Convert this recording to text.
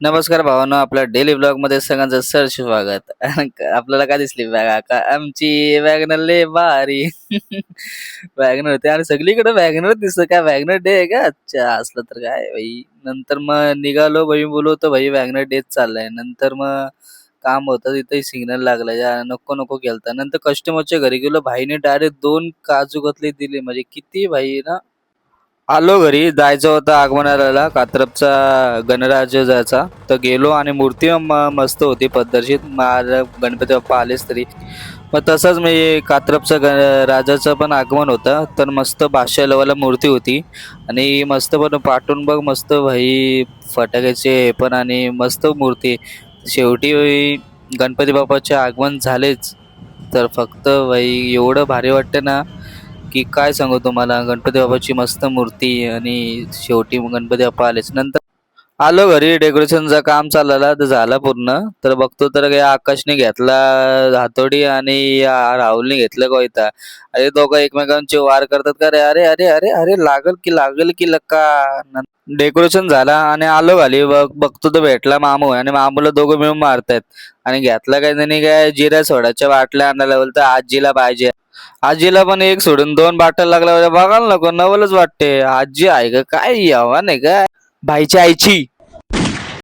नमस्कार भावांनो, आपल्या डेली ब्लॉग मध्ये सगळ्यांचं सहर्ष स्वागत. आपल्याला काय दिसली बॅग का आमची वॅगनर लय भारी. वॅगनर होते आणि सगळीकडे वॅगनर दिसत. काय वॅगनर डे आहे का? अच्छा असलं तर काय भाई. नंतर मग निघालो भाई, बोलवतो भाई वॅगनर डेच चाललाय. नंतर मग काम होतं तिथे सिग्नल लागला, नको नको केलता. नंतर कस्टमरच्या घरी गेलो, भाईने डायरेक्ट 2 काजू कतली दिली. म्हणजे किती भाई ना. आलो घरी, जायचं होतं आगमनाला कात्रपचा गणराज्याचा. तर गेलो आणि मूर्ती मस्त होती पद्धतशीर. गणपती बाप्पा आलेच तरी. मग तसंच मी कात्रपचं राजाचं पण आगमन होतं, तर मस्त बादशाह लेवलला मूर्ती होती. आणि मस्त पण पाठून बघ, मस्त भाई फटाक्याचे हे पण आणि मस्त मूर्ती. शेवटी गणपती बाप्पाचे आगमन झालेच. तर फक्त भाई एवढं भारी वाटतं ना, की काय सांगू तुम्हाला. गणपती बाप्पाची मस्त मूर्ती आणि शेवटी मग गणपती बाप्पा आलेच. नंतर आलो घरी, डेकोरेशनचं काम चाललेलं तर झालं पूर्ण. तर बघतो तर या आकाशने घेतला हातोडी आणि या राहुलने घेतलं कोयता. अरे दोघं एकमेकांचे वार करतात का रे. अरे अरे अरे अरे, लागल की लक्का. डेकोरेशन झाला आणि आलो घाली, बघतो तर भेटला मामू आणि मामूला दोघं मिळून मारतायत. आणि घेतला काय त्यांनी, काय जिरा सोडाच्या बाटल्या आणायला बोलतं आजीला पाहिजे. आजीला पण एक सोडून 2 बाटल लागला. बघायला नको, नवलच वाटते. आजी आहे का काय, आव्हान आहे का भाईच्या आईची.